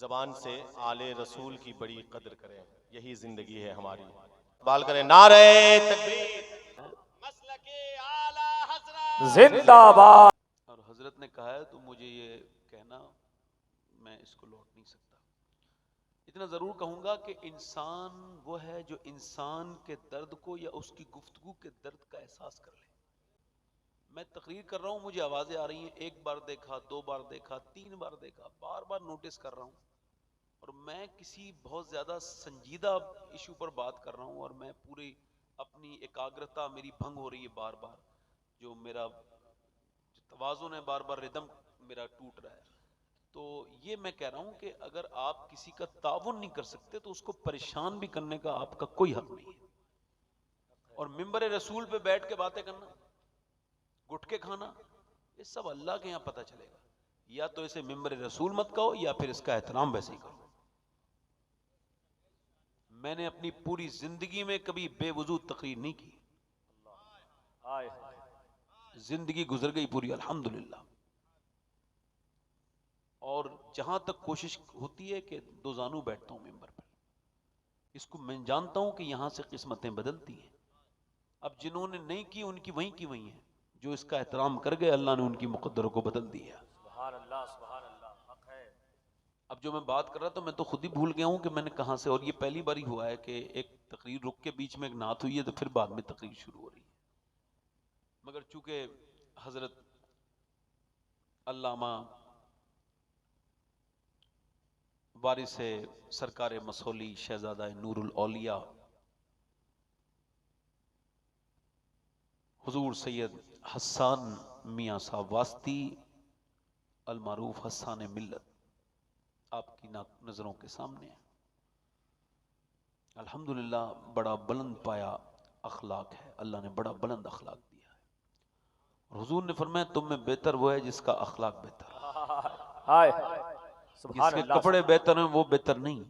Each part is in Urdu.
زبان سے آل رسول کی بڑی قدر کریں، یہی زندگی ہے ہماری. بال کریں نعرہ تکبیر، مسلک اعلی حضرت زندہ باد. اور حضرت نے کہا ہے تو مجھے یہ کہنا میں اس کو لوٹ نہیں سکتا. اتنا ضرور کہوں گا کہ انسان وہ ہے جو انسان کے درد کو یا اس کی گفتگو کے درد کا احساس کر لے. میں تقریر کر رہا ہوں، مجھے آوازیں آ رہی ہیں، ایک بار دیکھا، دو بار دیکھا، تین بار دیکھا، بار بار نوٹس کر رہا ہوں، اور میں کسی بہت زیادہ سنجیدہ ایشو پر بات کر رہا ہوں، اور میں پوری اپنی ایکاگرتا میری بھنگ ہو رہی ہے بار بار، جو میرا توازن ہے بار بار ردم میرا ٹوٹ رہا ہے. تو یہ میں کہہ رہا ہوں کہ اگر آپ کسی کا تعاون نہیں کر سکتے تو اس کو پریشان بھی کرنے کا آپ کا کوئی حق نہیں ہے. اور ممبر رسول پہ بیٹھ کے باتیں کرنا، گٹکے کھانا، یہ سب اللہ کے یہاں پتہ چلے گا. یا تو اسے ممبر رسول مت کہو یا پھر اس کا احترام ویسے ہی کرو. میں نے اپنی پوری زندگی میں کبھی بے وضو تقریر نہیں کی، زندگی گزر گئی پوری الحمدللہ. اور جہاں تک کوشش ہوتی ہے کہ دو زانو بیٹھتا ہوں ممبر پر، اس کو میں جانتا ہوں کہ یہاں سے قسمتیں بدلتی ہیں. اب جنہوں نے نہیں کی ان کی وہیں کی وہیں ہیں، جو اس کا احترام کر گئے اللہ نے ان کی مقدروں کو بدل دیا. سبحان اللہ سبحان اللہ، حق ہے. اب جو میں بات کر رہا تھا میں تو خود ہی بھول گیا ہوں کہ میں نے کہاں سے، اور یہ پہلی بار ہی ہوا ہے کہ ایک تقریر رک کے بیچ میں ایک نعت ہوئی ہے تو پھر بعد میں تقریر شروع ہو رہی ہے. مگر چونکہ حضرت علامہ وارث سرکار مسولی شہزادہ نور الاولیاء حضور سید حسان میاں صاحب واسطی المعروف حسان ملت آپ کی نظروں کے سامنے ہے. الحمدللہ بڑا بلند پایا اخلاق ہے، اللہ نے بڑا بلند اخلاق دیا ہے. اور حضور نے فرمایا تم میں بہتر وہ ہے جس کا اخلاق بہتر ہے. جس کے کپڑے بہتر ہیں وہ بہتر نہیں،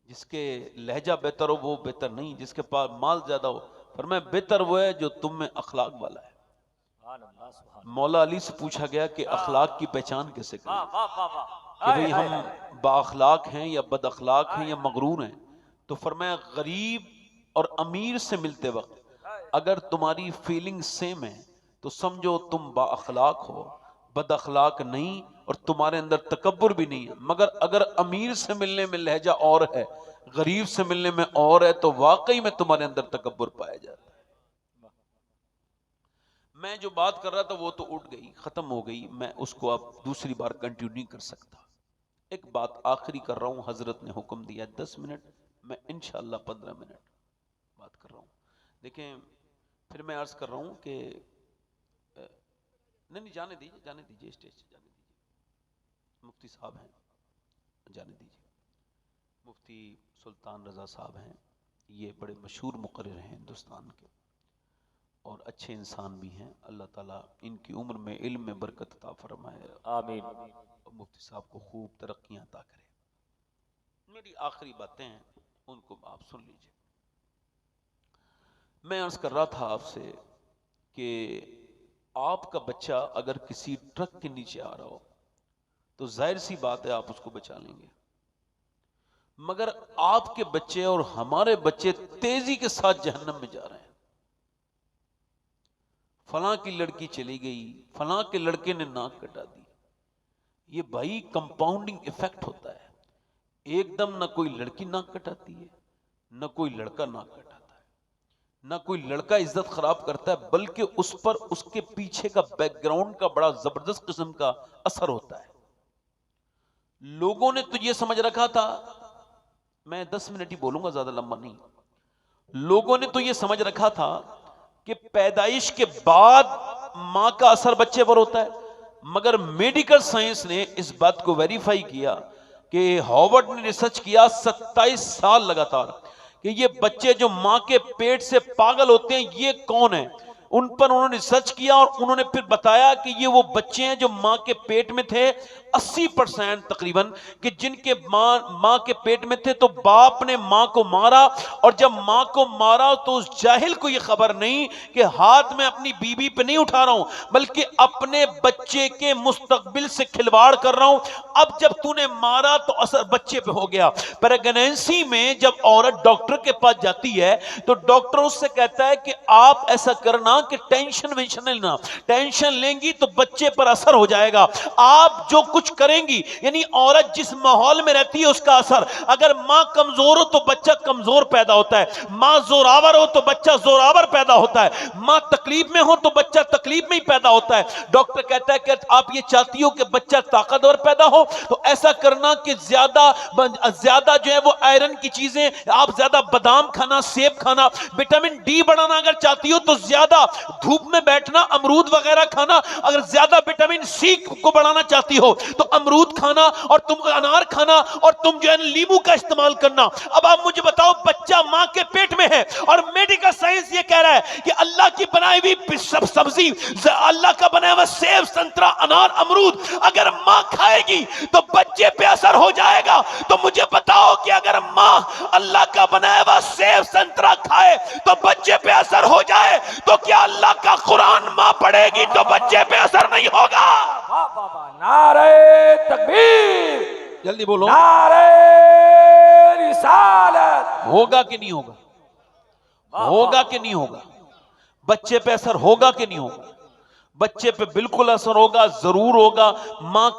جس کے لہجہ بہتر ہو وہ بہتر نہیں، جس کے پاس مال زیادہ ہو. فرمایا بہتر وہ ہے جو تم میں اخلاق والا ہے. مولا علی سے پوچھا گیا کہ اخلاق کی پہچان کیسے کریں، کہ بھئی ہم با اخلاق ہیں یا بد اخلاق ہیں یا مغرور ہیں. تو فرمایا غریب اور امیر سے ملتے وقت اگر تمہاری فیلنگ سیم ہے تو سمجھو تم با اخلاق ہو، بد اخلاق نہیں، اور تمہارے اندر تکبر بھی نہیں ہے. مگر اگر امیر سے ملنے میں لہجہ اور ہے، غریب سے ملنے میں اور ہے، تو واقعی میں تمہارے اندر تکبر پایا جاتا ہے. میں جو بات کر رہا تھا وہ تو اٹھ گئی، ختم ہو گئی، میں اس کو اب دوسری بار کنٹینیو نہیں کر سکتا. ایک بات آخری کر رہا ہوں، حضرت نے حکم دیا 10 منٹ، میں انشاءاللہ 15 منٹ بات کر رہا ہوں. دیکھیں پھر میں عرض کر رہا ہوں کہ نہیں جانے دیجیے اسٹیج سے جانے دیجیے. مفتی صاحب ہیں، جانے دیجیے. مفتی سلطان رضا صاحب ہیں، یہ بڑے مشہور مقرر ہیں ہندوستان کے اور اچھے انسان بھی ہیں. اللہ تعالیٰ ان کی عمر میں علم میں برکت عطا فرمائے، آمین. اور مفتی صاحب کو خوب ترقیاں عطا کرے. میری آخری باتیں ہیں ان کو آپ سن لیجیے. میں عرض کر رہا تھا آپ سے کہ آپ کا بچہ اگر کسی ٹرک کے نیچے آ رہا ہو تو ظاہر سی بات ہے آپ اس کو بچا لیں گے. مگر آپ کے بچے اور ہمارے بچے تیزی کے ساتھ جہنم میں جا رہے ہیں. فلاں کی لڑکی چلی گئی، فلاں کے لڑکے نے ناک کٹا دی. یہ بھائی کمپاؤنڈنگ ایفیکٹ ہوتا ہے. ایک دم نہ کوئی لڑکی ناک کٹاتی ہے، نہ کوئی لڑکا ناک کٹاتا ہے، نہ کوئی لڑکا عزت خراب کرتا ہے، بلکہ اس پر اس کے پیچھے کا بیک گراؤنڈ کا بڑا زبردست قسم کا اثر ہوتا ہے. لوگوں نے تو یہ سمجھ رکھا تھا، میں 10 منٹ ہی بولوں گا، زیادہ لمبا نہیں. لوگوں نے تو یہ سمجھ رکھا تھا کہ پیدائش کے بعد ماں کا اثر بچے پر ہوتا ہے. مگر میڈیکل سائنس نے اس بات کو ویریفائی کیا کہ ہارورڈ نے ریسرچ کیا 27 سال لگاتار کہ یہ بچے جو ماں کے پیٹ سے پاگل ہوتے ہیں یہ کون ہیں. ان پر انہوں نے سرچ کیا اور انہوں نے پھر بتایا کہ یہ وہ بچے ہیں جو ماں کے پیٹ میں تھے 80% تقریباً کہ جن کے ماں کے پیٹ میں تھے تو باپ نے ماں کو مارا، اور جب ماں کو مارا تو اس جاہل کو یہ خبر نہیں کہ ہاتھ میں اپنی بیوی پہ نہیں اٹھا رہا ہوں بلکہ اپنے بچے کے مستقبل سے کھلواڑ کر رہا ہوں۔ اب جب تو نے مارا تو اثر بچے پہ ہو گیا۔ پریگنینسی میں جب عورت ڈاکٹر کے پاس جاتی ہے تو ڈاکٹر اس سے کہتا ہے کہ آپ ایسا کرنا کہ ٹینشن نہیں لینا، ٹینشن لیں گی تو بچے پر اثر ہو جائے گا، آپ جو کچھ کریں گی، یعنی عورت جس ماحول میں رہتی ہے اس کا اثر، اگر ماں کمزور ہو تو بچہ کمزور پیدا ہوتا ہے، ماں زوراور ہو تو بچہ زوراور پیدا ہوتا ہے، ماں تکلیف میں ہو تو بچہ تکلیف میں ہی پیدا ہوتا ہے۔ ڈاکٹر کہتا ہے کہ آپ یہ چاہتی ہو کہ بچہ طاقتور پیدا ہو تو ایسا کرنا کہ زیادہ جو ہے وہ آئرن کی چیزیں، آپ زیادہ بادام کھانا، سیب کھانا، وٹامن ڈی بڑھانا اگر چاہتی ہو تو زیادہ دھوپ میں بیٹھنا، امرود وغیرہ کھانا، اگر زیادہ وٹامن سی کو بڑھانا چاہتی ہو تو امرود کھانا اور تم انار کھانا اور تم جو ہے لیمو کا استعمال کرنا۔ اب آپ مجھے بتاؤ، بچہ ماں کے پیٹ میں ہے اور میڈیکل سائنس یہ کہہ رہا ہے کہ اللہ کی بنائی ہوئی سبزی، اللہ کا بنایا ہوا سیب، سنترا، انار، امرود اگر ماں کھائے گی تو بچے پہ اثر ہو جائے گا۔ تو مجھے بتاؤ کہ اگر ماں اللہ کا بنایا ہوا سیب سنترا کھائے تو بچے پہ اثر ہو جائے تو کیا اللہ کا قرآن ماں پڑھے گی تو بچے پہ اثر نہیں ہوگا؟ نعرہ تکبیر، جلدی بولو، نعرہ رسالت۔ ہوگا کہ نہیں ہوگا؟ ہوگا کہ نہیں ہوگا؟ بچے پہ اثر ہوگا کہ نہیں ہوگا؟ بچے پہ بالکل اثر ہوگا، ضرور ہوگا۔ ماں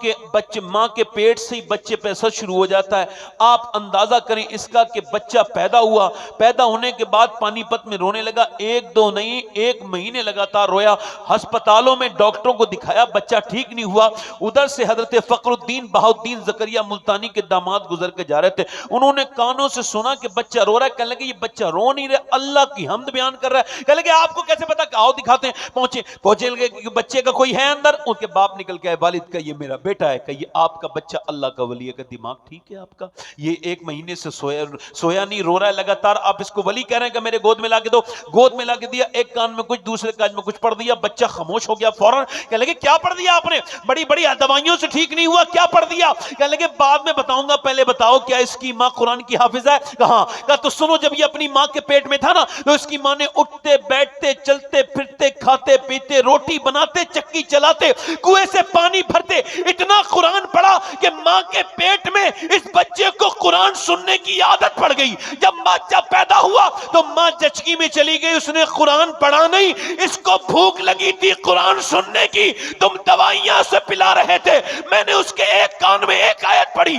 کے پیٹ سے ہی بچے پہ اثر شروع ہو جاتا ہے۔ آپ اندازہ کریں اس کا کہ بچہ پیدا ہوا، پیدا ہونے کے بعد پانی پت میں رونے لگا، 1-2 نہیں 1 مہینے لگاتار رویا، ہسپتالوں میں ڈاکٹروں کو دکھایا، بچہ ٹھیک نہیں ہوا۔ ادھر سے حضرت فخر الدین بہاؤالدین زکریا ملتانی کے داماد گزر کے جا رہے تھے، انہوں نے کانوں سے سنا کہ بچہ رو رہا ہے، کہنے لگے یہ بچہ رو نہیں رہا، اللہ کی حمد بیان کر رہا ہے۔ کہنے لگے آپ کو کیسے پتا؟ کہ آؤ دکھاتے ہیں۔ پہنچے لگے کہ بچے کا کوئی ہے اندر، ان کے باپ نکل کے آئے، والد کا یہ میرا بیٹا ہے، کہ یہ آپ کا بچہ اللہ کا ولی ہے، کہ دماغ ٹھیک ہے آپ کا؟ یہ 1 مہینے سے سویا نہیں، رو رہا ہے لگاتار، آپ اس کو ولی کہہ رہے ہیں کہ میرے گود میں لا کے دو۔ گود میں لا کے دیا، ایک کان میں کچھ دوسرے کان میں کچھ پڑھ دیا، بچہ خاموش ہو گیا فوراً۔ کہنے لگے کیا پڑھ دیا آپ نے؟ بڑی بڑی دوائیوں سے ٹھیک نہیں ہوا، کیا پڑھ دیا؟ کہنے لگے بعد میں بتاؤں گا، پہلے بتاؤ کیا اس کی ماں قرآن کی حافظ ہے؟ کہاں؟ کہا تو سنو، جب یہ اپنی ماں کے پیٹ میں تھا نا تو اس کی ماں نے اٹھتے بیٹھتے چلتے پھرتے کھاتے پیتے روٹی بناتے چکی چلاتے کنویں سے پانی بھرتے اتنا قرآن پڑھا کہ ماں کے پیٹ میں اس بچے کو قرآن سننے کی عادت پڑ گئی۔ جب بچہ پیدا ہوا تو ماں جچکی میں چلی گئی، اس نے قرآن پڑھا نہیں، اس کو بھوک لگی تھی قرآن سننے کی، تم دوائیاں سے پلا رہے تھے، میں نے اس کے ایک کان میں ایک آیت پڑھی،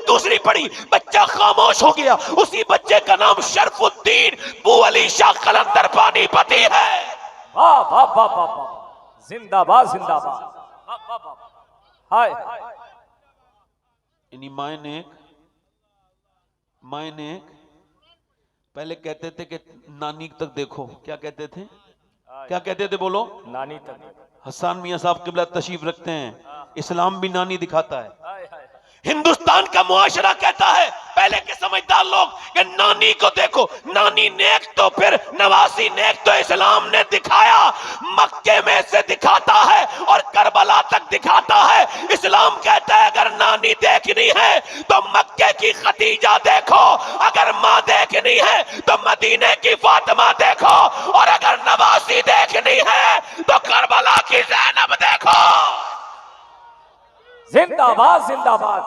دوسری پڑھی، بچہ خاموش ہو گیا۔ اسی بچے کا نام شرف الدین بو علی شاہ قلندر پانی پتی ہے۔ واہ واہ واہ واہ واہ، زندہ باد زندہ باد، واہ واہ واہ، ہائے یعنی مائیں نے پہلے کہتے تھے کہ نانی تک دیکھو، کیا کہتے تھے؟ کیا کہتے تھے بولو؟ نانی تک۔ حسان میاں صاحب قبلہ تشریف رکھتے ہیں، اسلام بھی نانی دکھاتا ہے۔ ہائے ہائے، ہندوستان کا معاشرہ کہتا ہے، پہلے کے سمجھدار لوگ، کہ نانی کو دیکھو، نانی نیک تو پھر نواسی نیک تو اسلام نے دکھایا، مکے میں سے دکھاتا ہے اور کربلا تک دکھاتا ہے۔ اسلام کہتا ہے اگر نانی دیکھنی ہے تو مکے کی خدیجہ دیکھو، اگر ماں دیکھنی ہے تو مدینے کی فاطمہ دیکھو، اور اگر نواسی دیکھنی ہے تو کربلا کی زینب دیکھو۔ زندہ باد زندہ باد،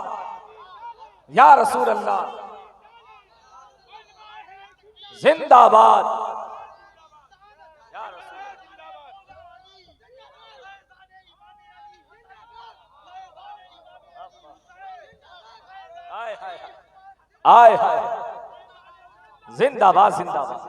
یا رسول اللہ، زندہ باد، یا رسول اللہ، آئے ہائے آئے ہائے، زندہ باد زندہ باد۔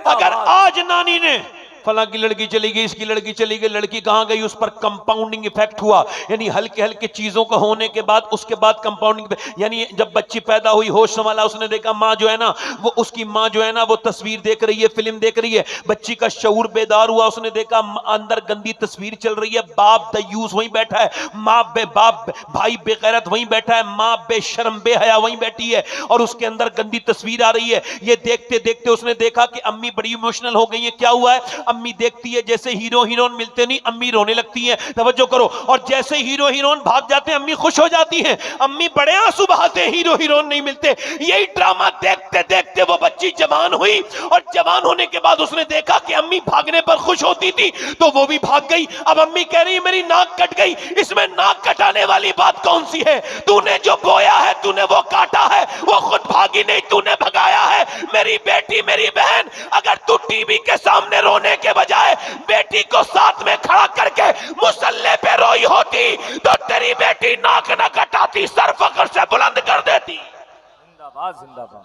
اگر آج نانی نے فلاں کی لڑکی چلی گئی، اس کی لڑکی چلی گئی، لڑکی کہاں گئی، اس پر کمپاؤنڈنگ ایفیکٹ ہوا، یعنی ہلکے ہلکے چیزوں کا ہونے کے بعد اس کے بعد کمپاؤنڈنگ، یعنی جب بچی پیدا ہوئی ہوش سنبھالا، اس نے دیکھا ماں جو ہے نا وہ، اس کی ماں جو ہے نا وہ تصویر دیکھ رہی ہے، فلم دیکھ رہی ہے، بچی کا شعور بیدار ہوا، اس نے دیکھا اندر گندی تصویر چل رہی ہے، باپ دیوس وہیں بیٹھا ہے، ماں بے باپ بھائی بے غیرت وہیں بیٹھا ہے، ماں بے شرم بے حیا وہیں بیٹھی ہے، اور اس کے اندر گندی تصویر آ رہی ہے۔ یہ دیکھتے دیکھتے اس نے دیکھا کہ امی بڑی ایموشنل ہو گئی ہیں، کیا ہوا ہے؟ امی دیکھتی ہے جیسے ہیرو ہیرون ملتے نہیں، امی رونے لگتی ہیں، توجہ کرو، اور جیسے ہیرو ہیرون بھاگ جاتے ہیں امی خوش ہو جاتی ہیں، امی بڑے آنسو بہاتے ہیں ہیرو ہیرون نہیں ملتے۔ یہی ڈرامہ دیکھتے دیکھتے وہ بچی جوان ہوئی، اور جوان ہونے کے بعد اس نے دیکھا کہ امی بھاگنے پر خوش ہوتی تھی تو وہ بھی بھاگ گئی۔ اب امی کہہ رہی میری ناک کٹ گئی، اس میں ناک کٹانے والی بات کون سی ہے؟ تو نے جو بویا ہے تو نے وہ کاٹا ہے، وہ خود بھاگی نہیں، تو نے بھگایا ہے۔ میری بیٹی میری بہن، اگر تو ٹی وی کے سامنے رونے کے بجائے بیٹی کو ساتھ میں کھڑا کر کے مصلی پہ روئی ہوتی تو تیری بیٹی ناک نہ کٹاتی، سر فخر سے بلند کر دیتی۔ زندہ باد زندہ باد،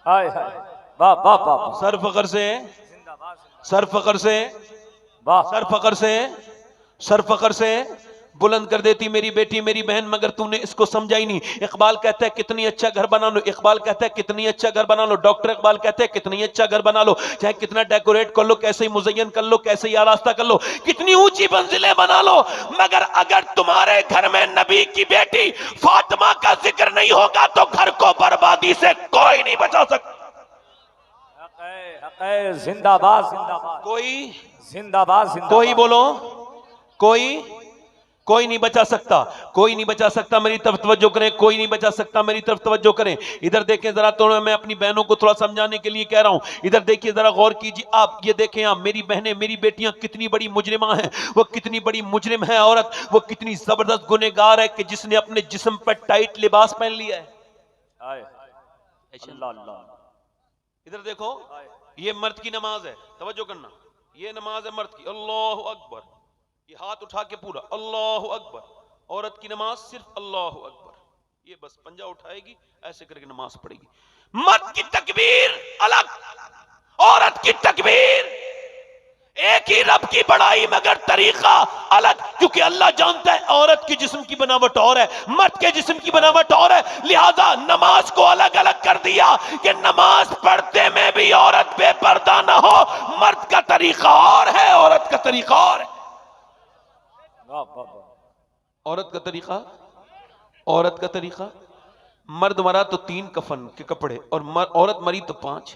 ہائے ہائے، واہ واہ واہ، سر فخر سے، زندہ باد سر فخر سے، واہ، سر فخر سے، سر فخر سے بلند کر دیتی میری بیٹی میری بہن، مگر تو نے اس کو سمجھا ہی نہیں۔ اقبال کہتا ہے کتنی اچھا گھر بنا لو، اقبال کہتا ہے کتنی اچھا گھر بنا لو، ڈاکٹر اقبال کہتے ہیں کتنی اچھا گھر بنا لو، چاہے کتنا ڈیکوریٹ کر لو، کیسے ہی مزین کر لو، کیسے ہی آراستہ کر لو، کتنی اونچی منزلیں بنا لو، مگر اگر تمہارے گھر میں نبی کی بیٹی فاطمہ کا ذکر نہیں ہوگا تو گھر کو بربادی سے کوئی نہیں بچا سکتا۔ حق ہے، حق ہے، زندہ باد زندہ باد، کوئی زندہ باد زندہ کوئی باد، بولو، کوئی نہیں بچا سکتا، کوئی نہیں بچا سکتا، میری طرف توجہ کریں، کوئی نہیں بچا سکتا، میری طرف توجہ کریں۔ ادھر دیکھیں ذرا، تو میں اپنی بہنوں کو تھوڑا سمجھانے کے لیے کہہ رہا ہوں، ادھر دیکھیے ذرا، غور کیجیے آپ، یہ دیکھیں آپ، میری بہنیں میری بیٹیاں کتنی بڑی مجرمہ ہیں، وہ کتنی بڑی مجرم ہے عورت، وہ کتنی زبردست گنہگار ہے کہ جس نے اپنے جسم پر ٹائٹ لباس پہن لیا ہے۔ ہائے اللہ اللہ، ادھر دیکھو، یہ مرد کی نماز ہے، توجہ کرنا، یہ نماز ہے مرد کی، اللہ اکبر، یہ ہاتھ اٹھا کے پورا اللہ اکبر۔ عورت کی نماز صرف اللہ اکبر، یہ بس پنجہ اٹھائے گی ایسے کر کے نماز پڑھے گی۔ مرد کی تکبیر الگ، عورت کی تکبیر، ایک ہی رب کی بڑائی مگر طریقہ الگ، کیونکہ اللہ جانتا ہے عورت کی جسم کی بناوٹ اور ہے، مرد کے جسم کی بناوٹ اور ہے، لہذا نماز کو الگ الگ کر دیا کہ نماز پڑھتے میں بھی عورت بے پردہ نہ ہو، مرد کا طریقہ اور ہے، عورت کا طریقہ اور ہے۔ واہ واہ واہ، عورت کا طریقہ، عورت کا طریقہ، مرد مرا تو 3 کفن کے کپڑے اور عورت مری تو 5۔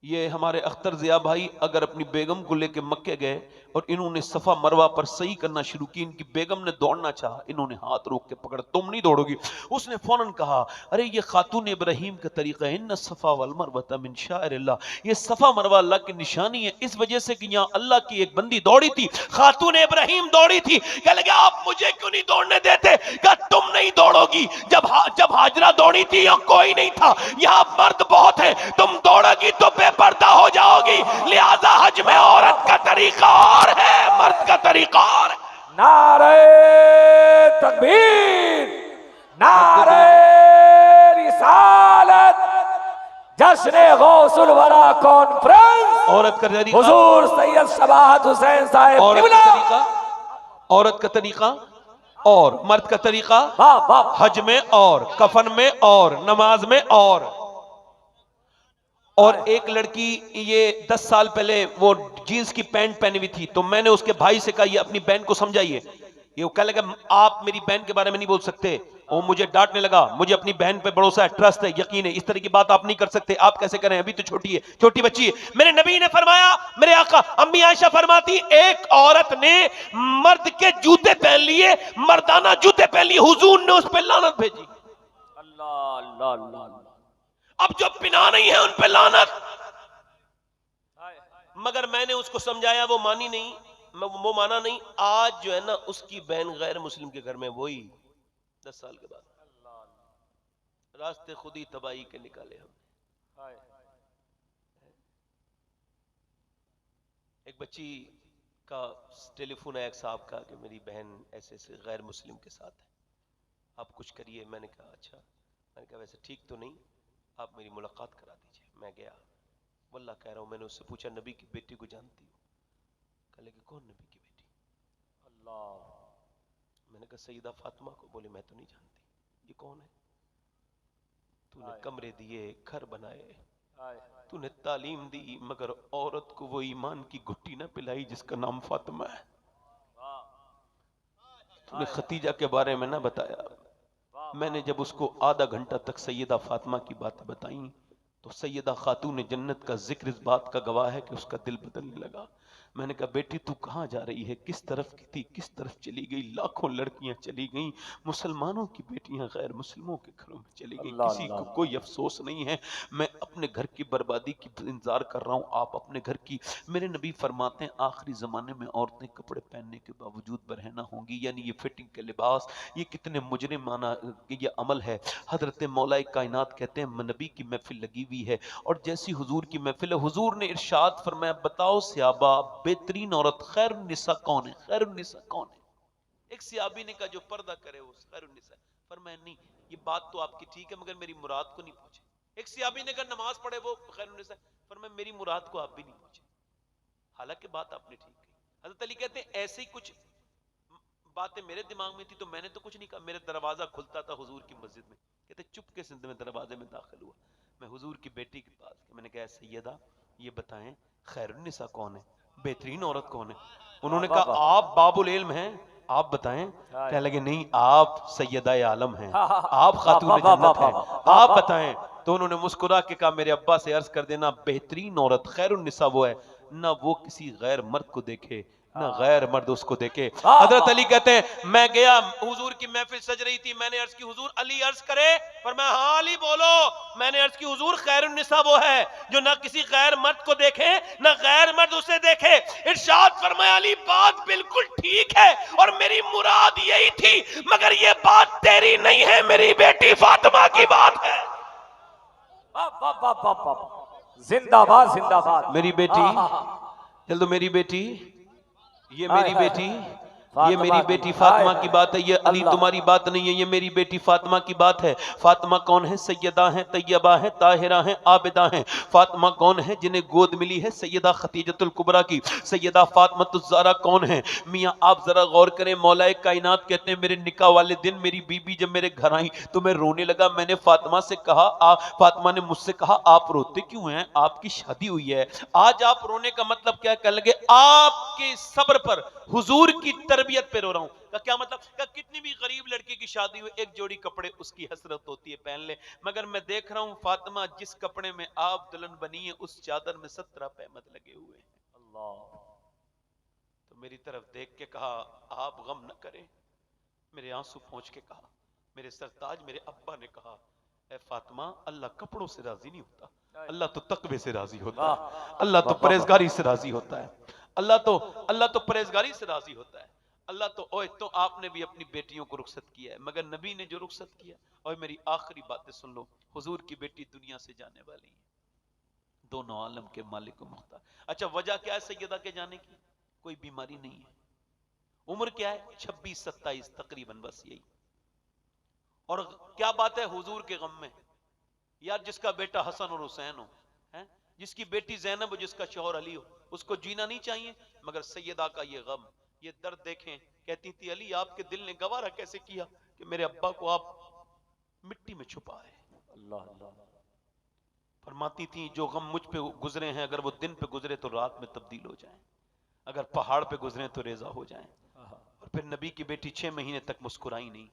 یہ ہمارے اختر ضیاء بھائی اگر اپنی بیگم کو لے کے مکے گئے اور انہوں نے صفا مروہ پر صحیح کرنا شروع کی، ان کی بیگم نے دوڑنا چاہا، انہوں نے ہاتھ روک کے پکڑا، تم نہیں دوڑو گی۔ اس نے فوراً کہا ارے یہ خاتون ابراہیم کا طریقہ ہے، ان الصفا والمروہ من شعائر اللہ، یہ صفا مروہ اللہ کی نشانی ہے، اس وجہ سے کہ یہاں اللہ کی ایک بندی دوڑی تھی، خاتون ابراہیم دوڑی تھی۔ کہنے لگا آپ مجھے کیوں نہیں دوڑنے دیتے؟ کہا تم نہیں دوڑو گی، جب ہاجرہ دوڑی تھی یہاں کوئی نہیں تھا، یہاں مرد بہت ہیں، تم دوڑو گی تو بے پردہ ہو جاؤ گی، لہذا حج میں عورت کا طریقہ اور ہے، مرد کا طریقہ اور ہے۔ نعرہ تکبیر، نعرہ رسالت، جشن غوث الورا کانفرنس، عورت کا طریقہ، حضور سید شباہت حسین صاحب عورت کا قبلہ، طریقہ، عورت کا طریقہ اور مرد کا طریقہ، واہ واہ، حج میں اور، کفن میں اور، نماز میں اور ایک لڑکی یہ 10 سال پہلے وہ جینز کی پینٹ پہنی ہوئی تھی، تو میں نے اس کے بھائی سے کہا یہ اپنی بہن کو سمجھائیے، یہ وہ کہنے لگا آپ میری بہن کے بارے میں نہیں بول سکتے، وہ مجھے ڈانٹنے لگا، مجھے اپنی بہن پہ بھروسہ ہے، ٹرسٹ ہے، یقین ہے، اس طرح کی بات آپ نہیں کر سکتے، آپ کیسے کریں، ابھی تو چھوٹی ہے، چھوٹی بچی ہے۔ میرے نبی نے فرمایا، میرے آقا امی عائشہ فرماتی ایک عورت نے مرد کے جوتے پہن لیے، مردانہ جوتے پہن لیے، حضور نے اس پہ لعنت بھیجی۔ اللہ اللہ اللہ اللہ، اب جو پنا نہیں ہے ان پہ لعنت، مگر میں نے اس کو سمجھایا، وہ مانی نہیں، وہ مانا نہیں۔ آج جو ہے نا اس کی بہن غیر مسلم کے گھر میں، وہی 10 سال کے بعد راستے خود ہی تباہی کے نکالے ہم۔ ایک بچی کا ٹیلی فون آیا ایک صاحب کا کہ میری بہن ایسے ایسے غیر مسلم کے ساتھ ہے، آپ کچھ کریے۔ میں نے کہا اچھا، میں نے کہا ویسے ٹھیک تو نہیں، آپ میری ملاقات کرا دیجئے۔ میں گیا، واللہ کہہ رہا ہوں، میں نے اس سے پوچھا نبی کی بیٹی کو جانتی ہو؟ کہنے لگے کون نبی کی بیٹی؟ اللہ میں نے کہا سیدہ فاطمہ کو. بولے میں تو نہیں جانتی. یہ کون ہے؟ تو نے کمرے دیے، گھر بنائے، تو نے تعلیم دی، مگر عورت کو وہ ایمان کی گھٹی نہ پلائی جس کا نام فاطمہ ہے. تو نے ختیجہ کے بارے میں نہ بتایا. میں نے جب اس کو آدھا گھنٹہ تک سیدہ فاطمہ کی باتیں بتائیں تو سیدہ خاتون جنت کا ذکر اس بات کا گواہ ہے کہ اس کا دل بدلنے لگا. میں نے کہا بیٹی تو کہاں جا رہی ہے؟ کس طرف کی تھی؟ کس طرف چلی گئی؟ لاکھوں لڑکیاں چلی گئیں، مسلمانوں کی بیٹیاں غیر مسلموں کے گھروں میں چلی گئی. اللہ کسی کو اللہ کوئی افسوس نہیں ہے. میں اپنے گھر کی بربادی کی انتظار کر رہا ہوں، آپ اپنے گھر کی. میرے نبی فرماتے ہیں آخری زمانے میں عورتیں کپڑے پہننے کے باوجود برہنہ ہوں گی. یعنی یہ فٹنگ کے لباس، یہ کتنے مجرمانہ یہ عمل ہے. حضرت مولا کائنات کہتے ہیں نبی کی محفل لگی ہوئی ہے اور جیسی حضور کی محفل ہے، حضور نے ارشاد فرمایا بتاؤ صحابہ بہترین عورت خیر النساء کون ہے؟ خیر النساء کون ہے؟ ایک صحابی نے کہا جو پردہ کرے وہ خیر النساء. فرمایا نہیں، یہ بات تو آپ کی ٹھیک ہے مگر میری مراد کو نہیں پہنچے. ایک صحابی نے کہا نماز پڑھے وہ خیر النساء. فرمایا میری مراد کو آپ بھی نہیں پہنچے. حالانکہ بات آپ نے ٹھیک کہی. حضرت علی کہتے ہیں ایسے ہی کچھ باتیں میرے دماغ میں تھی تو میں نے تو کچھ نہیں کہا. میرے دروازہ کھلتا تھا حضور کی مسجد میں. کہتے چپ کے سندھ میں دروازے میں داخل ہوا. میں حضور کی بیٹی کے پاس میں نے کہا سیدہ یہ بتائیں خیر النساء کون ہے؟ بہترین عورت کون ہے؟ انہوں نے کہا آپ باب العلم ہیں، آپ بتائیں. کہنے لگے نہیں آپ سیدہ عالم ہیں، آپ خاتون جنت ہیں، آپ بتائیں. تو انہوں نے مسکرا کے کہا میرے ابا سے عرض کر دینا بہترین عورت خیر النساء وہ ہے نہ وہ کسی غیر مرد کو دیکھے نہ غیر مرد اس کو دیکھے. حضرت علی کہتے ہیں میں گیا، حضور کی محفل سج رہی تھی. میں نے عرض کی حضور علی عرض کرے. فرمایا ہاں علی بولو. میں نے عرض کی حضور خیر النساء وہ ہے جو نہ کسی غیر مرد کو دیکھے نہ غیر مرد اسے دیکھے. ارشاد فرمایا علی بات بالکل ٹھیک ہے اور میری مراد یہی تھی مگر یہ بات تیری نہیں ہے، میری بیٹی فاطمہ کی بات ہے. زندہ باد زندہ باد. میری بیٹی جلدو، میری بیٹی، یہ میری بیٹی، یہ میری بیٹی فاطمہ کی بات ہے. یہ علی تمہاری بات نہیں ہے، یہ میری بیٹی فاطمہ کی بات ہے. فاطمہ کون ہے؟ سیدہ ہیں، طیبہ ہیں، طاہرہ ہیں، عابدہ ہیں. فاطمہ کون ہے؟ جنہیں گود ملی ہے سیدہ خدیجۃ الکبریٰ کی. سیدہ فاطمہ الزہرا کون ہے؟ میاں آپ ذرا غور کریں. مولا کائنات کہتے ہیں میرے نکاح والے دن میری بی بی جب میرے گھر آئیں تو میں رونے لگا. میں نے فاطمہ سے کہا، فاطمہ نے مجھ سے کہا آپ روتے کیوں ہیں؟ آپ کی شادی ہوئی ہے. آج آپ رونے کا مطلب کیا؟ کہنے لگے آپ کے صبر پر، حضور کی تربیت پہ رو رہا ہوں. کا کیا مطلب؟ کہ کتنی بھی غریب لڑکی کی شادی ہوئی ایک جوڑی کپڑے اس کی حسرت ہوتی ہے پہن لے، مگر میں دیکھ رہا ہوں فاطمہ جس کپڑے میں آپ دلہن بنی ہے اس چادر میں 17 پہمت لگے ہوئے ہیں. اللہ. تو میری طرف دیکھ کے کہا آپ غم نہ کریں. میرے آنسو پہنچ کے کہا، میرے سرتاج میرے ابا نے کہا اے فاطمہ اللہ کپڑوں سے راضی نہیں ہوتا، اللہ تو تقوی سے راضی ہوتا ہے، اللہ تو پرہیزگاری سے راضی ہوتا ہے، اللہ تو پرہیزگاری سے راضی ہوتا ہے. اللہ تو آپ نے بھی اپنی بیٹیوں کو رخصت کیا ہے مگر نبی نے جو رخصت کیا. اور میری آخری باتیں سن لو. حضور کی بیٹی دنیا سے جانے والی ہے، دونوں عالم کے مالک و مختار. اچھا وجہ کیا ہے سیدہ کے جانے کی؟ کوئی بیماری نہیں ہے. عمر کیا ہے؟ 26-27 تقریباً، بس یہی. اور کیا بات ہے حضور کے غم میں؟ یار جس کا بیٹا حسن اور حسین ہو، جس کی بیٹی زینب ہو، جس کا شوہر علی ہو، اس کو جینا نہیں چاہیے. مگر سیدہ کا یہ غم، یہ درد دیکھیں. کہتی تھی علی آپ کے دل نے گوارا کیسے کیا کہ میرے ابا کو آپ مٹی میں چھپائے. اللہ اللہ. فرماتی تھی جو غم مجھ پہ گزرے ہیں اگر وہ دن پہ گزرے تو رات میں تبدیل ہو جائیں، اگر پہاڑ پہ گزرے تو ریزہ ہو جائیں. اور پھر نبی کی بیٹی 6 مہینے تک مسکرائی نہیں.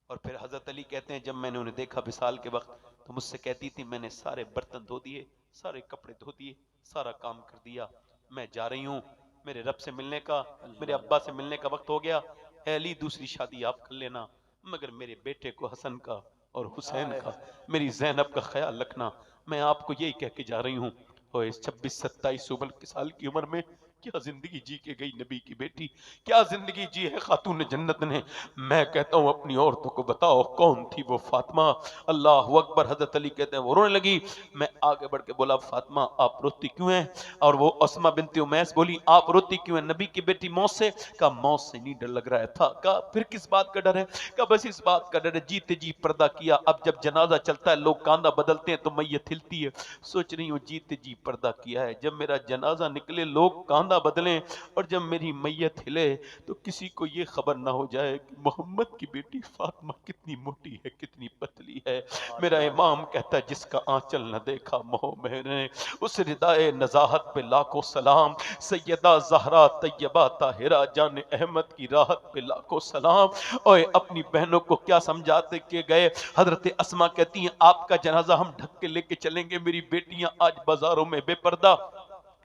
اور پھر حضرت علی کہتے ہیں جب میں نے انہیں دیکھا وصال کے وقت تو مجھ سے کہتی تھی میں نے سارے برتن دھو دیے، سارے کپڑے دھو دیے، سارا کام کر دیا، میں جا رہی ہوں میرے رب سے ملنے کا، میرے ابا سے ملنے کا وقت ہو گیا. اے علی دوسری شادی آپ کر لینا مگر میرے بیٹے کو حسن کا اور حسین کا، میری زینب کا خیال رکھنا. میں آپ کو یہی کہہ کے جا رہی ہوں. اور اس 26-27 سال کی عمر میں کیا زندگی جی کے گئی نبی کی بیٹی، کیا زندگی جی ہے خاتون جنت نے. میں کہتا ہوں اپنی عورتوں کو بتاؤ کون تھی وہ فاطمہ. اللہ اکبر. حضرت علی کہتے ہیں وہ رونے لگی. میں آگے بڑھ کے بولا فاطمہ آپ روتی کیوں ہیں؟ اور وہ اسمہ بنت امیس بولی آپ روتی کیوں ہیں؟ نبی کی بیٹی موت سے. کہا موت سے نہیں ڈر لگ رہا تھا. کہا پھر کس بات کا ڈر ہے؟ کہا بس اس بات کا ڈر ہے جیتے جی پردہ کیا، اب جب جنازہ چلتا ہے لوگ کاندھا بدلتے ہیں تو میت ہلتی ہے. سوچ رہی ہوں جیتے جی پردہ کیا ہے، جب میرا جنازہ نکلے لوگ کاندھا زمانہ بدلیں اور جب میری میت ہلے تو کسی کو یہ خبر نہ ہو جائے کہ محمد کی بیٹی فاطمہ کتنی موٹی ہے کتنی پتلی ہے. میرا امام کہتا ہے جس کا آنچل نہ دیکھا موہ میں نے، اس ردائے نزاہت پہ لاکھوں سلام. سیدہ زہرا طیبہ طاہرہ جان احمد کی راحت پہ لاکھوں سلام. اوے اپنی بہنوں کو کیا سمجھاتے کہ گئے؟ حضرت اسما کہتی ہیں آپ کا جنازہ ہم ڈھک کے لے کے چلیں گے. میری بیٹیاں آج بازاروں میں بے پردہ،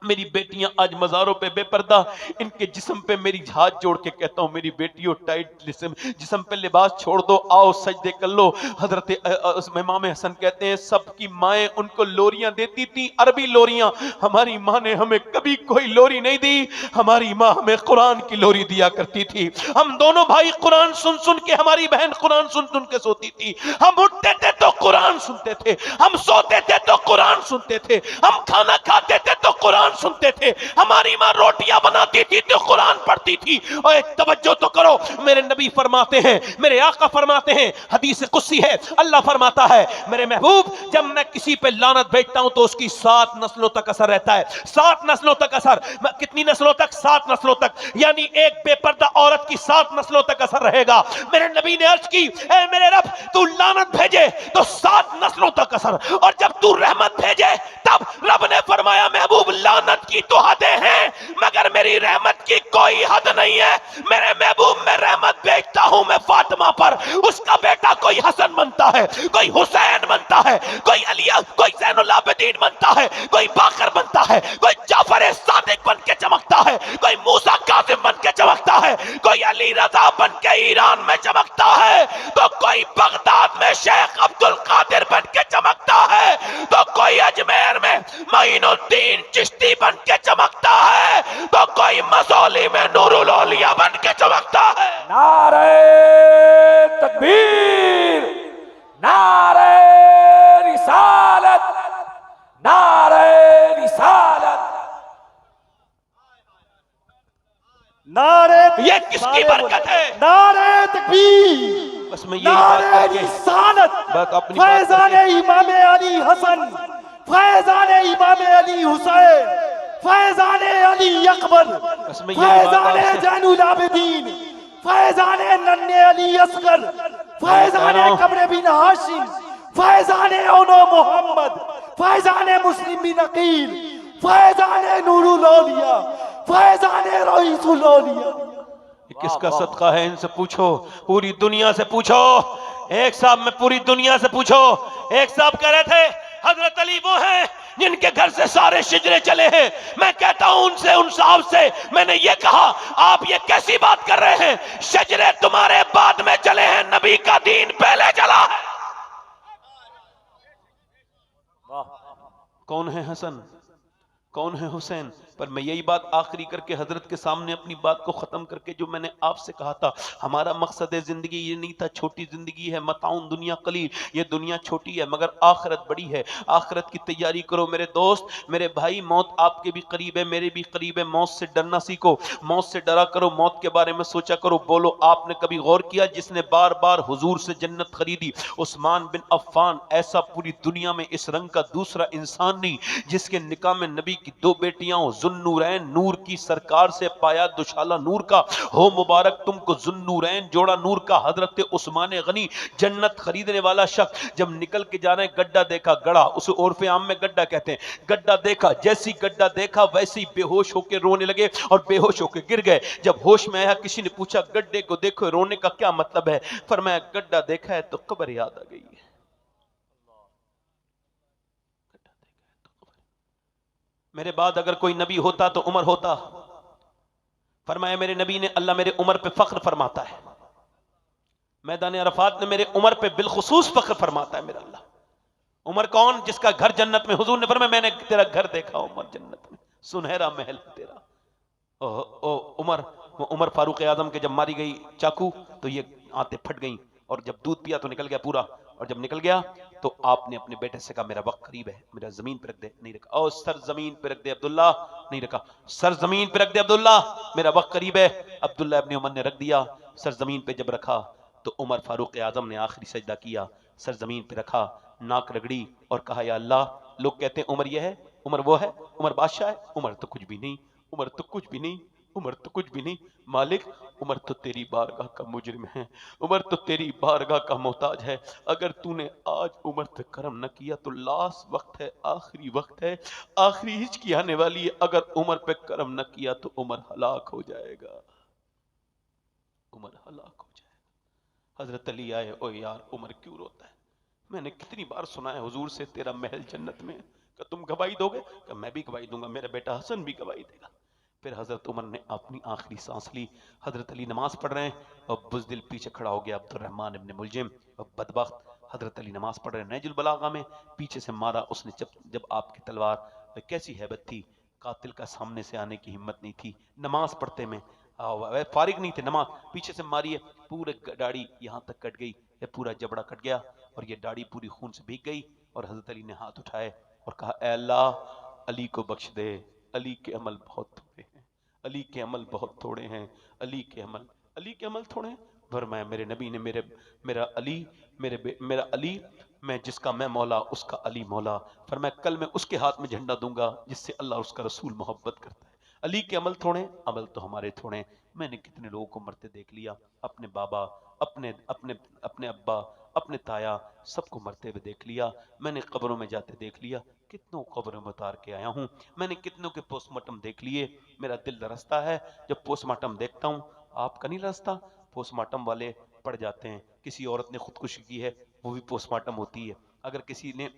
میری بیٹیاں آج مزاروں پہ بے پردہ. ان کے جسم پہ میری ہاتھ جوڑ کے کہتا ہوں میری بیٹیوں ٹائٹ جسم پہ لباس چھوڑ دو، آؤ سجدے کر لو. حضرت امام حسن کہتے ہیں سب کی مائیں ان کو لوریاں دیتی تھی، عربی لوریاں. ہماری ماں نے ہمیں کبھی کوئی لوری نہیں دی، ہماری ماں ہمیں قرآن کی لوری دیا کرتی تھی. ہم دونوں بھائی قرآن سن سن کے، ہماری بہن قرآن سن سن کے سوتی تھی. ہم اٹھتے تھے تو قرآن سنتے تھے، ہم سوتے تھے تو قرآن سنتے تھے، ہم کھانا کھاتے تھے تو قرآن سنتے تھے، ہماری ماں روٹیاں بناتی تھی تو قرآن پڑھتی تھی. اور توجہ تو کرو، میرے نبی فرماتے ہیں، میرے آقا فرماتے ہیں، حدیث قدسی ہے، اللہ فرماتا ہے میرے محبوب جب میں کسی پہ لعنت بھیجتا ہوں تو اس کی 7 نسلوں تک اثر رہتا ہے. 7 نسلوں تک اثر. کتنی نسلوں تک؟ 7 نسلوں تک. یعنی ایک بے پردہ عورت کی 7 نسلوں تک اثر رہے گا. میرے نبی نے عرض کی اے میرے رب تو لعنت بھیجے تو 7 نسلوں تک اثر، اور جب تو رحمت بھیجے تب رب نے فرمایا محبوب لعنت کی تو حدیں ہیں مگر میری رحمت کی کوئی حد نہیں ہے. میرے محبوب میں رحمت بھیجتا ہوں میں فاطمہ پر، اس کا بیٹا کوئی حسن بنتا ہے، کوئی حسین بنتا ہے، کوئی علی، کوئی زین العابدین بنتا ہے، کوئی باقر بنتا ہے، کوئی جعفر صادق بن کے چمکتا ہے، کوئی موسیٰ کاظم بن کے چمکتا ہے، کوئی علی رضا بن کے ایران میں چمکتا ہے، تو کوئی بغداد میں شیخ عبد القادر بن کے چمکتا ہے، تو کوئی اجمیر میں معین الدین چشتی بن کے چمکتا ہے، تو کوئی مزولی میں نور الاولیاء بن کے چمکتا ہے. نعرہ تکبیر، نعرہ رسالت، نعرہ رسالت. نعرہ یہ کس کی برکت ہے؟ نعرہ تکبیر، بس میں یہی بات نعرہ کر کے رسالت. بات اپنی بات کر فیضان کے امام علی حسن، فیضان امام علی حسین، فیضان علی اکبر، بس میں یہی بات فیضان آپ سے زین العابدین، فیضان ننھے علی اصغر، فیضان قمر بن ہاشم، فیضان اونو محمد، فیضان مسلم بن عقیل، فیضان نور الاولیاء، فیضان رئیس الاولیاء. یہ کس کا صدقہ ہے؟ ان سے پوچھو، پوری دنیا سے پوچھو. ایک صاحب میں پوری دنیا سے پوچھو. ایک صاحب کہہ رہے تھے حضرت علی وہ ہیں جن کے گھر سے سارے شجرے چلے ہیں. میں کہتا ہوں ان سے، ان صاحب سے میں نے یہ کہا آپ یہ کیسی بات کر رہے ہیں؟ شجرے تمہارے بعد میں چلے ہیں، نبی کا دین پہلے چلا ہے. کون ہے حسن، کون ہے حسین؟ پر میں یہی بات آخری کر کے حضرت کے سامنے اپنی بات کو ختم کر کے جو میں نے آپ سے کہا تھا، ہمارا مقصد زندگی یہ نہیں تھا چھوٹی زندگی ہے، متاعن دنیا قلیل، یہ دنیا چھوٹی ہے مگر آخرت بڑی ہے. آخرت کی تیاری کرو میرے دوست، میرے بھائی. موت آپ کے بھی قریب ہے، میرے بھی قریب ہے. موت سے ڈرنا سیکھو، موت سے ڈرا کرو، موت کے بارے میں سوچا کرو. بولو آپ نے کبھی غور کیا جس نے بار بار حضور سے جنت خریدی؟ عثمان بن عفان ایسا پوری دنیا میں اس رنگ کا دوسرا انسان نہیں جس کے نکاح میں نبی کی 2 بیٹیاں ہوں. ذوالنورین نور کی سرکار سے پایا دوشالہ نور کا ہو مبارک تم کو ذوالنورین جوڑا نور کا. حضرت عثمان غنی جنت خریدنے والا شخص جب نکل کے جا رہے ہیں گڈھا دیکھا، گڑھا اسے عرف عام میں گڈھا کہتے ہیں. گڈھا دیکھا، جیسی گڈھا دیکھا ویسی بے ہوش ہو کے رونے لگے اور بے ہوش ہو کے گر گئے. جب ہوش میں آیا کسی نے پوچھا گڈھے کو دیکھو رونے کا کیا مطلب ہے؟ فرمایا گڈھا دیکھا ہے تو قبر یاد آ گئی ہے. میرے بعد اگر کوئی نبی ہوتا تو عمر ہوتا. فرمایا میرے نبی نے اللہ میرے عمر پہ فخر فرماتا ہے. میدان عرفات میں میرے عمر پہ بالخصوص فخر فرماتا ہے میرا اللہ. عمر کون؟ جس کا گھر جنت میں. حضور نے فرمایا میں نے تیرا گھر دیکھا عمر جنت میں، سنہرا محل تیرا. او عمر، عمر فاروق اعظم کے جب ماری گئی چاقو تو یہ آنتیں پھٹ گئیں اور جب دودھ پیا تو نکل گیا پورا، اور جب نکل گیا تو آپ نے اپنے بیٹے سے کہا میرا وقت قریب ہے، میرا زمین پہ رکھ دے. نہیں رکھا. او سر زمین پہ رکھ دے عبداللہ. نہیں رکھا. سر زمین پہ رکھ دے عبداللہ، میرا وقت قریب ہے. عبداللہ ابن عمر نے رکھ دیا. سر زمین پہ جب رکھا تو عمر فاروق اعظم نے آخری سجدہ کیا، سر زمین پہ رکھا، ناک رگڑی اور کہا یا اللہ لوگ کہتے ہیں عمر یہ ہے، عمر وہ ہے، عمر بادشاہ ہے. عمر تو کچھ بھی نہیں. عمر تو کچھ بھی نہیں، عمر تو کچھ بھی نہیں مالک، عمر تو تیری بارگاہ کا مجرم ہے، عمر تو تیری بارگاہ کا محتاج ہے، اگر تو نے آج عمر پہ کرم نہ کیا تو لاسٹ وقت ہے، آخری وقت ہے، آخری ہچکی آنے والی ہے، اگر عمر پہ کرم نہ کیا تو عمر ہلاک ہو جائے گا، عمر ہلاک ہو جائے گا۔ حضرت علی آئے، او یار عمر کیوں روتا ہے؟ میں نے کتنی بار سنا ہے حضور سے تیرا محل جنت میں، کہ تم گواہی دو گے؟ کہ میں بھی گواہی دوں گا، میرا بیٹا حسن بھی گواہی دے گا۔ پھر حضرت عمر نے اپنی آخری سانس لی، حضرت علی نماز پڑھ رہے ہیں اور بزدل پیچھے کھڑا ہو گیا، عبد الرحمن ابن ملجم اور بدبخت۔ حضرت علی نماز پڑھ رہے ہیں، نہج البلاغہ میں پیچھے سے مارا اس نے، جب آپ کی تلوار کیسی ہیبت تھی، قاتل کا سامنے سے آنے کی ہمت نہیں تھی، نماز پڑھتے میں فارغ نہیں تھے، نماز پیچھے سے ماری ہے، پورے داڑھی یہاں تک کٹ گئی، یہ پورا جبڑا کٹ گیا اور یہ داڑھی پوری خون سے بھیگ گئی، اور حضرت علی نے ہاتھ اٹھائے اور کہا اے اللہ علی کو بخش دے، علی کے عمل بہت تھوڑے ہیں، علی کے عمل بہت تھوڑے ہیں، علی کے عمل تھوڑے ہیں۔ فرمایا میرے نبی نے میرا علی میں جس کا میں مولا اس کا علی مولا، فرمایا کل میں اس کے ہاتھ میں جھنڈا دوں گا جس سے اللہ اور اس کا رسول محبت کرتا ہے۔ علی کے عمل تھوڑے ہیں، عمل تو ہمارے تھوڑے ہیں۔ میں نے کتنے لوگوں کو مرتے دیکھ لیا، اپنے بابا، اپنے ابا، اپنے تایا، سب کو مرتے ہوئے دیکھ لیا، میں نے قبروں میں جاتے دیکھ لیا، کتنوں قبروں میں اتار کے آیا ہوں، میں نے کتنوں کے پوسٹ مارٹم دیکھ لیے، میرا دل لرزتا ہے جب پوسٹ مارٹم دیکھتا ہوں۔ آپ کا نہیں لرزتا؟ پوسٹ مارٹم والے پڑ جاتے ہیں، کسی عورت نے خودکشی کی ہے وہ بھی پوسٹ مارٹم ہوتی ہے، اگر کسی نے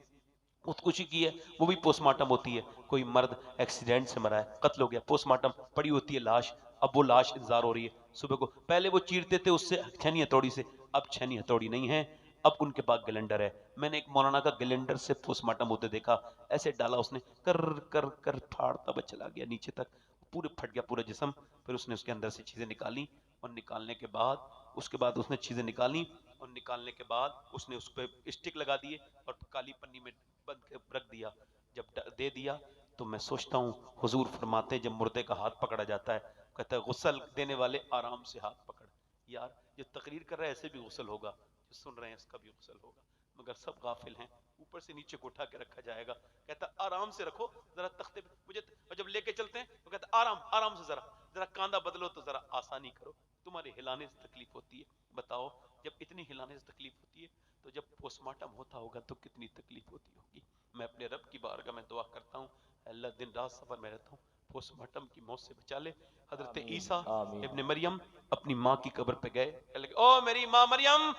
خودکشی کی ہے وہ بھی پوسٹ مارٹم ہوتی ہے، کوئی مرد ایکسیڈنٹ سے مرا ہے، قتل ہو گیا، پوسٹ مارٹم پڑی ہوتی ہے لاش، اب وہ لاش انتظار ہو رہی ہے صبح کو، پہلے وہ چیرتے تھے اس سے چھنی ہتھوڑی سے، اب چھنی ہتھوڑی نہیں ہے، اب ان کے پاس گلنڈر ہے۔ میں نے ایک مولانا کا گلنڈر سے پوسٹ مارٹم ہوتے دیکھا، ایسے ڈالا اس نے، کر کر کر پھاڑتا ہوا چلا گیا نیچے تک، پورے پھٹ گیا پورا جسم، پھر اس نے اس کے اندر سے چیزیں نکالی، اور نکالنے کے بعد اس نے چیزیں نکالی، اور نکالنے کے بعد اس نے اس پہ اسٹک لگا دیے اور کالی پنی میں بند کے رکھ دیا۔ جب دے دیا تو میں سوچتا ہوں، حضور فرماتے ہیں جب مردے کا ہاتھ پکڑا جاتا ہے، کہتا ہے غسل دینے والے آرام سے ہاتھ پکڑ، یار جو تقریر کر رہا ہے ایسے بھی غسل ہوگا، جو سن رہے ہیں اس کا بھی غسل ہوگا، مگر سب غافل ہیں، اوپر سے نیچے کو اٹھا کے رکھا جائے گا، کہتا آرام سے رکھو ذرا تختے پہ مجھے، اور جب لے کے چلتے ہیں وہ کہتا آرام سے ذرا کاندھا بدلو تو ذرا آسانی کرو، تمہارے ہلانے سے تکلیف ہوتی ہے، بتاؤ جب اتنی ہلانے سے تکلیف ہوتی ہے تو جب پوسٹ مارٹم ہوتا ہوگا تو کتنی تکلیف ہوتی ہوگی۔ میں اپنے رب کی بارگاہ میں دعا کرتا ہوں، اللہ دن رات سفر میں رہتا ہوں، پوسٹ مارٹم کی موت سے بچا لے۔ حضرت عیسیٰ ابن مریم اپنی ماں کی قبر پہ گئے، کہنے لگے او میری ماں مریم،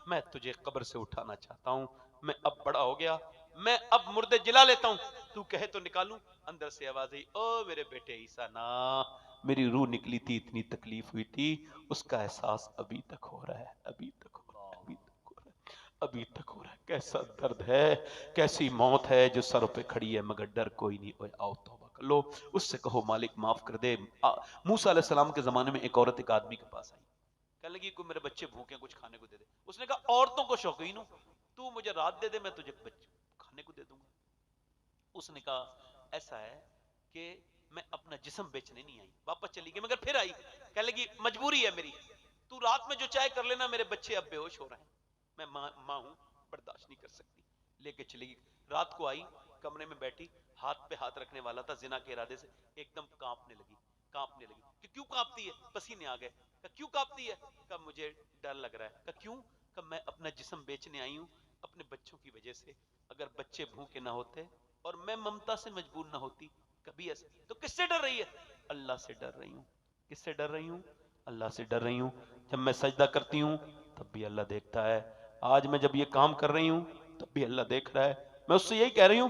میں تجھے قبر سے اٹھانا چاہتا ہوں، میں اب بڑا ہو گیا، میں اب مردے جلا لیتا ہوں، تو کہے تو نکالوں۔ اندر سے آواز آئی او میرے بیٹے عیسیٰ نا، میری روح نکلی تھی، اتنی تکلیف ہوئی تھی، اس کا احساس ابھی تک ہو رہا ہے، ابھی تک ہو رہا ہے، ابھی تک ہو رہا ہے، ابھی تک ہو رہا ہے، کیسا درد ہے، کیسی موت ہے جو سر پہ کھڑی ہے مگر ڈر کوئی نہیں، اوے آؤ توبہ کر لو، اس سے کہو مالک معاف کر دے۔ موسیٰ علیہ السلام کے زمانے میں ایک عورت ایک آدمی کے پاس آئی، کہنے لگی کوئی میرے بچے بھوکے کچھ کھانے کو دے دے، اس نے کہا عورتوں کو شوقین ہوں، تو مجھے رات دے دے میں تجھے کھانے کو دے دوں گا۔ اس نے کہا ایسا ہے کہ میں اپنا جسم بیچنے نہیں آئی، واپس چلی گئی، مگر پھر آئی، کہنے لگی مجبوری ہے میری، تو رات میں جو چاہے کر لینا، میرے بچے اب بے ہوش ہو رہے ہیں، میں ماں ہوں برداشت نہیں کر سکتی، لے کے چلی گئی۔ رات کو آئی، کمرے میں بیٹھی، ہاتھ پہ ہاتھ رکھنے والا تھا زنا کے ارادے سے، ایک دم کانپنے لگی کہ کیوں کانپتی ہے؟ پسینے آ گئے، کہ کیوں کانپتی ہے؟ کہ مجھے ڈر لگ رہا ہے، کہ کیوں؟ کہ میں اپنا جسم بیچنے آئی ہوں اپنے بچوں کی وجہ سے، اگر بچے بھوکے نہ ہوتے اور میں ممتا سے مجبور نہ ہوتی کبھی ایسا، تو کس سے ڈر رہی ہے؟ اللہ سے ڈر رہی ہوں۔ کس سے ڈر رہی ہوں؟ اللہ سے ڈر رہی ہوں۔ جب میں سجدہ کرتی ہوں تب بھی اللہ دیکھتا ہے، آج میں جب یہ کام کر رہی ہوں تب بھی اللہ دیکھ رہا ہے، میں اس سے یہی کہہ رہی ہوں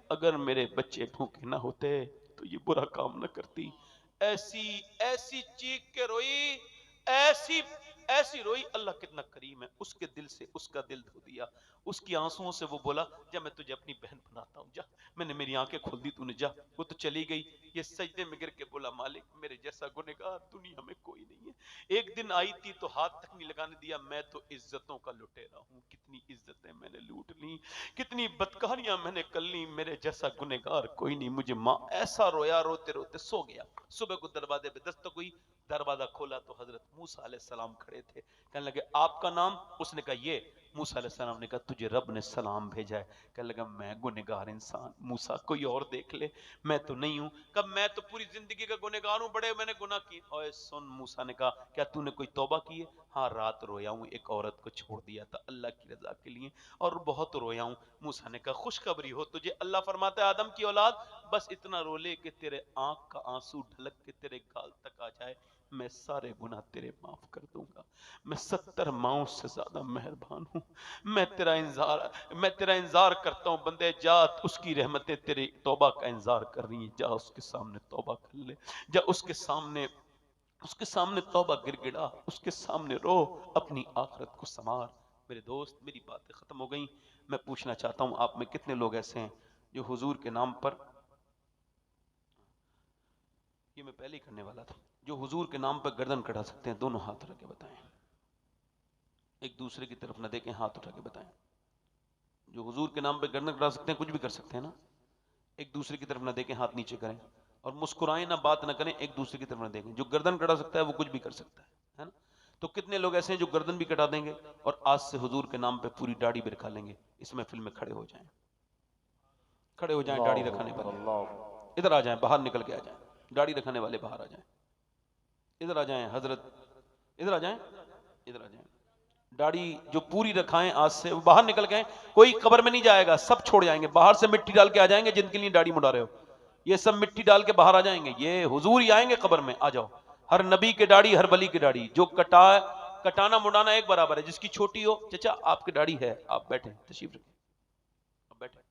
اگر میرے بچے بھوکے نہ ہوتے تو یہ برا کام نہ کرتی۔ ایسی چیخ کے روئی، ایسی روئی، اللہ کتنا کریم ہے، اس کے دل سے اس کا دل دھو دیا، اس کی آنسوؤں سے وہ بولا جا میں تجھے اپنی بہن بناتا ہوں، جا، میں نے میری آنکھیں کھول دی، تو نے جا، وہ تو چلی گئی۔ یہ سجدے میں گر کے بولا مالک میرے جیسا گنہگار دنیا میں کوئی نہیں ہے، ایک دن آئی تھی تو ہاتھ تک نہیں لگانے دیا، میں تو عزتوں کا لٹیرا ہوں، کتنی عزتیں میں نے لوٹ لی، کتنی بدکاریاں میں نے کر لی، میرے جیسا گنہگار کوئی نہیں، مجھے ماں ایسا رویا، روتے روتے سو گیا۔ صبح کو دروازے پہ دستک ہوئی، دروازہ کھولا تو حضرت موسیٰ علیہ السلام کھڑے تھے، کہنے لگے آپ کا نام؟ اس نے کہا یہ، موسیٰ علیہ السلام نے کہا تجھے رب نے سلام بھیجا ہے. کہنے لگا میں گنہگار انسان. موسیٰ کوئی اور دیکھ لے, میں تو نہیں ہوں. کہا میں تو پوری زندگی کا گنہگار ہوں, بڑے میں نے گناہ کیے. اوے سن, موسیٰ نے کہا کیا تو نے کوئی توبہ کی ہے؟ ہاں رات رویا ہوں, ایک عورت کو چھوڑ دیا تھا اللہ کی رضا کے لیے, اور بہت رویا ہوں. موسیٰ نے کہا خوشخبری ہو تجھے, اللہ فرماتا ہے آدم کی اولاد بس اتنا رو لے کہ تیرے آنکھ کا آنسو ڈھلک کے تیرے گال تک آ جائے, میں سارے گناہ تیرے معاف کر دوں گا. میں 70 ماؤں سے زیادہ مہربان ہوں. میں تیرا انتظار کرتا ہوں بندے, جا اس کی رحمتیں تیرے توبہ کا انتظار کر رہی ہیں, جا اس کے سامنے توبہ کر لے, جا اس کے سامنے توبہ گر گڑا, اس کے سامنے رو, اپنی آخرت کو سنوار. میرے دوست میری باتیں ختم ہو گئیں. میں پوچھنا چاہتا ہوں آپ میں کتنے لوگ ایسے ہیں جو حضور کے نام پر, یہ میں پہلے ہی کرنے والا تھا, جو حضور کے نام پر گردن کٹا سکتے ہیں؟ دونوں ہاتھ اٹھا کے بتائیں. ایک دوسرے کی طرف نہ دیکھیں, ہاتھ اٹھا کے بتائیں. جو حضور کے نام پہ گردن کٹا سکتے ہیں, کچھ بھی کر سکتے ہیں نا. ایک دوسرے کی طرف نہ دیکھیں, ہاتھ نیچے کریں, اور مسکرائیں نہ, بات نہ کریں, ایک دوسرے کی طرف نہ دیکھیں. جو گردن کٹا سکتا ہے وہ کچھ بھی کر سکتا ہے نا. تو کتنے لوگ ایسے ہیں جو گردن بھی کٹا دیں گے اور آج سے حضور کے نام پہ پوری داڑھی بھی رکھا لیں گے؟ اس محفل میں کھڑے ہو جائیں, کھڑے ہو جائیں داڑھی رکھانے والے. ادھر آ جائیں, باہر نکل کے آ جائیں. داڑھی رکھنے والے باہر آ جائیں, ادھر آ جائیں. حضرت ادھر آ جائیں, ادھر آ جائیں. داڑھی جو پوری رکھائیں آج سے وہ باہر نکل گئے, کوئی قبر میں نہیں جائے گا, سب چھوڑ جائیں گے. باہر سے مٹی ڈال کے آ جائیں گے, جن کے لیے داڑھی مڈا رہے ہو یہ سب مٹی ڈال کے باہر آ جائیں گے. یہ حضور ہی آئیں گے قبر میں. آ جاؤ. ہر نبی کے داڑھی, ہر ولی کی داڑھی. جو کٹانا مڈانا ایک برابر ہے. جس کی چھوٹی ہو, چچا آپ کی داڑھی ہے, آپ بیٹھیں, تشریف رکھیں, آپ بیٹھیں,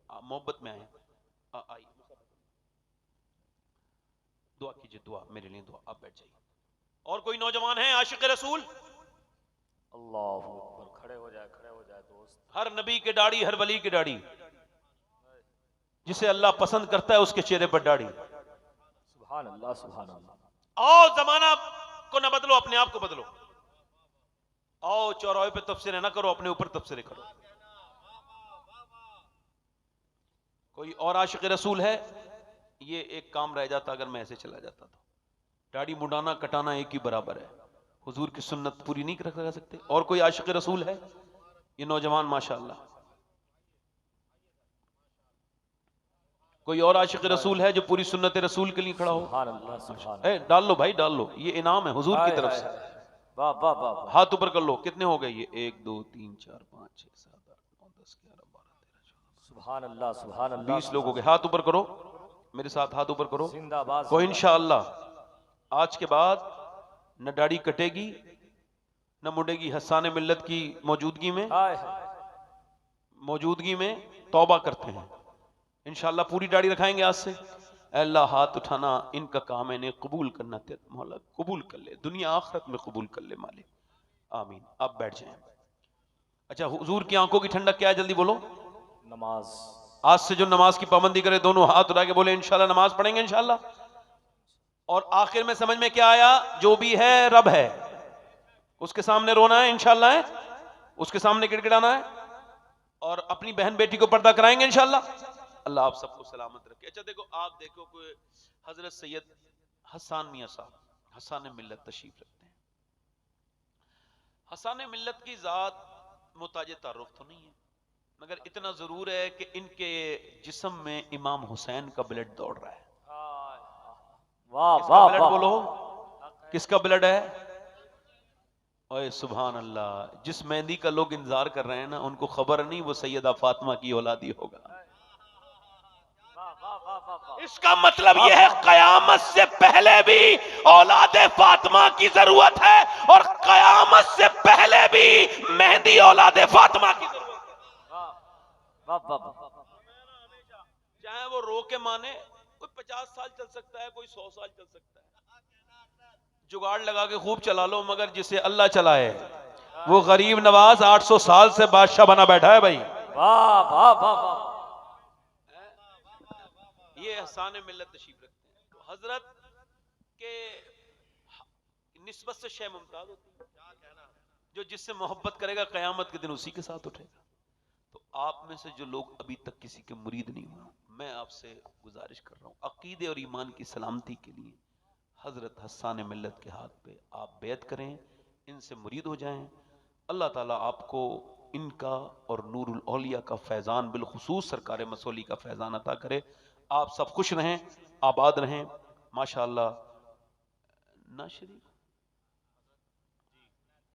آپ محبت میں آئیں. آئیے, دعا کیجئے, دعا میرے لیے دعا. آپ بیٹھ جائیے. اور کوئی نوجوان ہے عاشق رسول؟ اللہ اکبر, کھڑے ہو جائے, کھڑے ہو جائے دوست. ہر نبی کے داڑھی, ہر ولی کی داڑھی. جسے اللہ پسند کرتا ہے اس کے چہرے پر داڑھی. سبحان اللہ, سبحان اللہ. آؤ زمانہ کو نہ بدلو, اپنے آپ کو بدلو. آؤ چوراہے پہ تبصرے نہ کرو, اپنے اوپر تبصرے کرو. کوئی اور عاشق رسول ہے؟ یہ ایک کام رہ جاتا اگر میں ایسے چلا جاتا تو. داڑھی مڈانا کٹانا ایک ہی برابر ہے. حضور کی سنت پوری نہیں کر سکتے. اور کوئی عاشق رسول ہے؟ یہ نوجوان ماشاءاللہ. کوئی اور عاشق رسول ہے جو پوری سنت رسول کے لیے کھڑا ہو؟ سبحان اللہ, سبحان اللہ. ڈال لو بھائی, ڈال لو, یہ انعام ہے حضور کی طرف سے. واہ واہ واہ. ہاتھ اوپر کر لو. کتنے ہو گئے یہ؟ 1 2 3 4 5 6 7 8 9 10 11 12 13 14 سبحان اللہ, سبحان اللہ. 20 لوگ ہو گئے. ہاتھ اوپر کرو میرے ساتھ, ہاتھ اوپر کرو. زندہ باد. کو انشاءاللہ آج کے بعد نہ داڑھی کٹے گی نہ مڈے گی. حسان ملت کی موجودگی میں توبہ کرتے ہیں انشاءاللہ. پوری داڑھی رکھائیں گے آج سے. اے اللہ ہاتھ اٹھانا ان کا کام ہے, انہیں قبول کرنا تیرا مولا قبول کر لے, دنیا آخرت میں قبول کر لے مالک, آمین. آپ بیٹھ جائیں. اچھا, حضور کی آنکھوں کی ٹھنڈک کیا ہے؟ جلدی بولو. نماز. آج سے جو نماز کی پابندی کرے دونوں ہاتھ اٹھا کے بولے انشاءاللہ نماز پڑھیں گے انشاءاللہ. اور آخر میں سمجھ میں کیا آیا؟ جو بھی ہے رب ہے, اس کے سامنے رونا ہے انشاءاللہ ہے, اس کے سامنے گڑگڑانا ہے, اور اپنی بہن بیٹی کو پردہ کرائیں گے انشاءاللہ. اللہ آپ سب کو سلامت رکھے. اچھا دیکھو, آپ دیکھو کوئی حضرت سید حسان میاں صاحب حسان ملت تشریف رکھتے ہیں. حسان ملت کی ذات محتاج تعارف تو نہیں ہے, مگر اتنا ضرور ہے کہ ان کے جسم میں امام حسین کا بلڈ دوڑ رہا ہے. واہ کس کا واہ بلڈ واہ. بولو, کس کا بلڈ ہے؟ اوے سبحان اللہ. جس مہندی کا لوگ انتظار کر رہے ہیں نا, ان کو خبر نہیں وہ سیدہ فاطمہ کی اولادی ہوگا. اس کا مطلب یہ ہے قیامت سے پہلے بھی اولاد فاطمہ کی ضرورت ہے, اور قیامت سے پہلے بھی مہندی اولاد فاطمہ کی ضرورت ہے. چاہے وہ رو کے مانے, کوئی 50 سال چل سکتا ہے, کوئی 100 سال چل سکتا ہے, جگاڑ لگا کے خوب چلا لو, مگر جسے اللہ چلائے وہ غریب نواز 800 سال سے بادشاہ بنا بیٹھا ہے بھائی. واہ واہ واہ واہ. یہ حسان ملت تشریف رکھتے ہیں. تو حضرت کے نسبت سے شے ممتاز ہوتی ہے, جو جس سے محبت کرے گا قیامت کے دن اسی کے ساتھ اٹھے گا. تو آپ میں سے جو لوگ ابھی تک کسی کے مرید نہیں ہوئے, میں آپ سے گزارش کر رہا ہوں عقیدے اور ایمان کی سلامتی کے لیے حضرت حسان ملت کے ہاتھ پہ آپ بیعت کریں, ان سے مرید ہو جائیں. اللہ تعالیٰ آپ کو ان کا اور نور الاولیاء کا فیضان، بالخصوص سرکار مسولی کا فیضان عطا کرے. آپ سب خوش رہیں، آباد رہیں. ماشاءاللہ. نا شریف